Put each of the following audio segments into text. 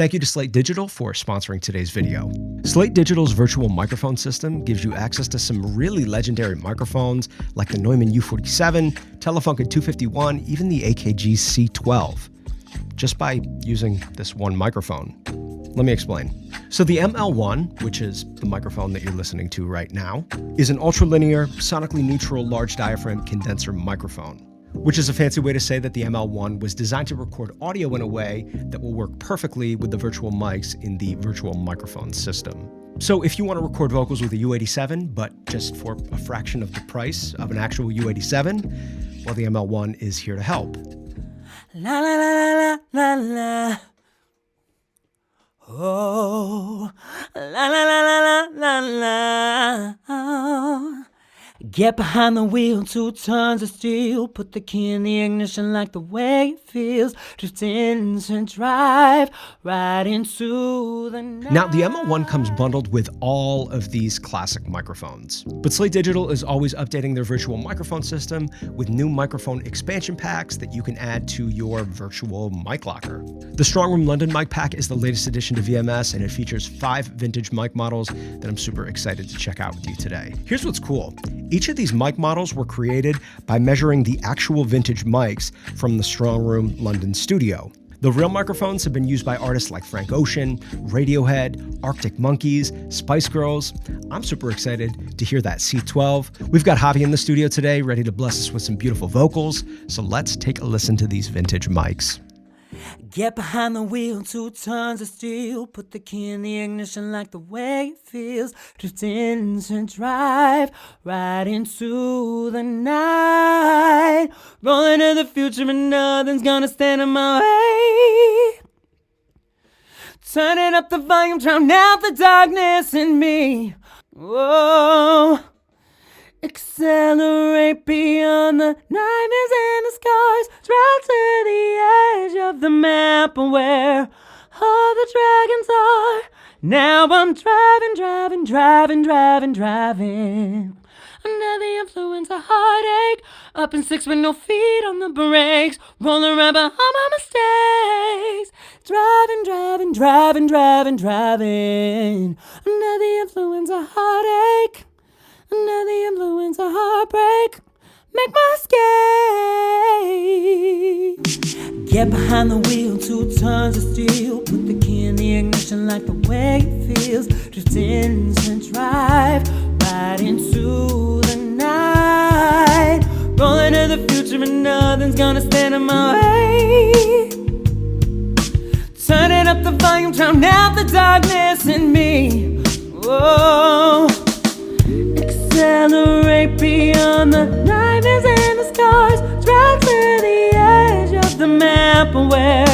Thank you to Slate Digital for sponsoring today's video. Slate Digital's virtual microphone system gives you access to some really legendary microphones like the Neumann U47, Telefunken 251, even the AKG C414, just by using this one microphone. Let me explain. So the ML1, which is the microphone that you're listening to right now, is an ultralinear, sonically neutral, large diaphragm condenser microphone, which is a fancy way to say that the ML1 was designed to record audio in a way that will work perfectly with the virtual mics in the virtual microphone system. So if you want to record vocals with a U87, but just for a fraction of the price of an actual U87, well, the ML1 is here to help. La la la la la la. Oh, la la la la la la la. Get behind the wheel, 2 tons of steel. Put the key in the ignition like the way it feels. Drift into drive right into the night. Now, the ML1 comes bundled with all of these classic microphones. But Slate Digital is always updating their virtual microphone system with new microphone expansion packs that you can add to your virtual mic locker. The Strongroom London Mic Pack is the latest addition to VMS, and it features 5 vintage mic models that I'm super excited to check out with you today. Here's what's cool. Each of these mic models were created by measuring the actual vintage mics from the Strongroom London studio. The real microphones have been used by artists like Frank Ocean, Radiohead, Arctic Monkeys, Spice Girls. I'm super excited to hear that C12. We've got Javi in the studio today, ready to bless us with some beautiful vocals. So let's take a listen to these vintage mics. Get behind the wheel, 2 tons of steel. Put the key in the ignition like the way it feels. Drift into drive right into the night. Rolling to the future and nothing's gonna stand in my way. Turning up the volume, drown out the darkness in me. Whoa. Accelerate beyond the nightmares and the scars. Drive to the edge of the map where all the dragons are. Now I'm driving. Under the influence of heartache. Up in 6 with no feet on the brakes. Rolling around behind my mistakes. Driving. Under the influence of heartache. Under the influence of heartbreak, make my escape. Get behind the wheel, 2 tons of steel. Put the key in the ignition like the way it feels. Drift into drive right into the night. Rolling to the future and nothing's gonna stand in my way. Turning up the volume, drown out the darkness in me. Whoa. Accelerate beyond the nightmares and the scars. Drive to the edge of the map where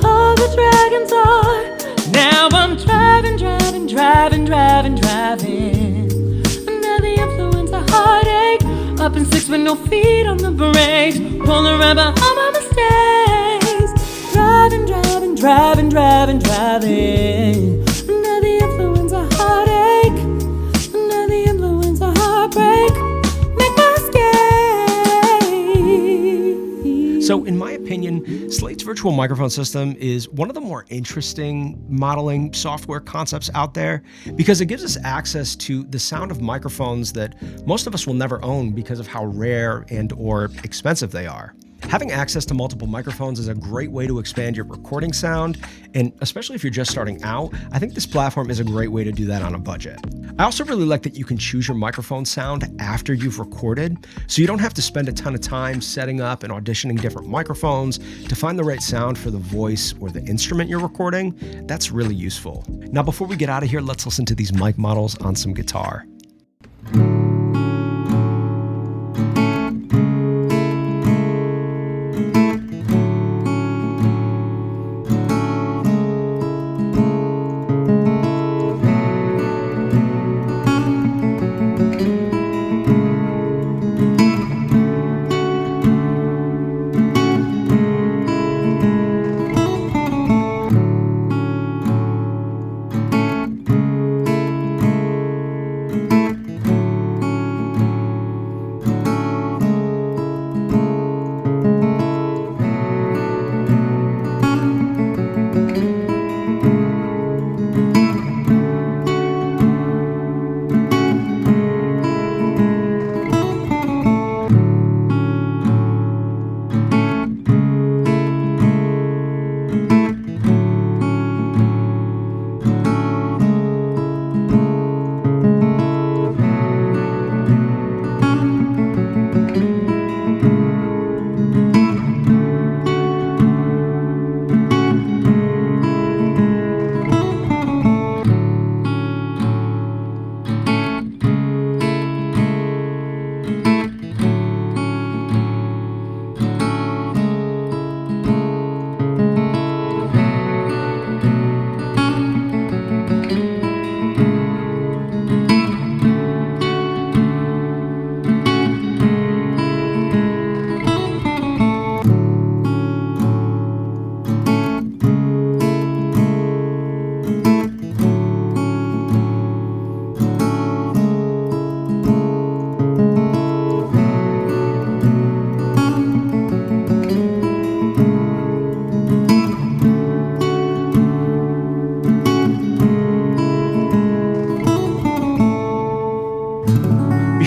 all the dragons are. Now I'm driving. Under the influence of heartache. Up in 6 with no feet on the brakes. Rolling around behind my mistakes. Driving. Under the influence of heartache. Under the influence of heartbreak, make my escape. So in my opinion, Slate's virtual microphone system is one of the more interesting modeling software concepts out there because it gives us access to the sound of microphones that most of us will never own because of how rare and or expensive they are. Having access to multiple microphones is a great way to expand your recording sound, and especially if you're just starting out, I think this platform is a great way to do that on a budget. I also really like that you can choose your microphone sound after you've recorded, so you don't have to spend a ton of time setting up and auditioning different microphones to find the right sound for the voice or the instrument you're recording. That's really useful. Now, before we get out of here, let's listen to these mic models on some guitar.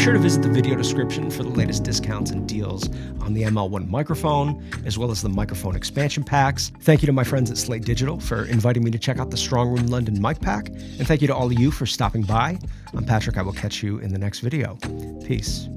sure to visit the video description for the latest discounts and deals on the ML1 microphone, as well as the microphone expansion packs. Thank you to my friends at Slate Digital for inviting me to check out the Strongroom London Mic Pack, and thank you to all of you for stopping by. I'm Patrick. I will catch you in the next video. Peace.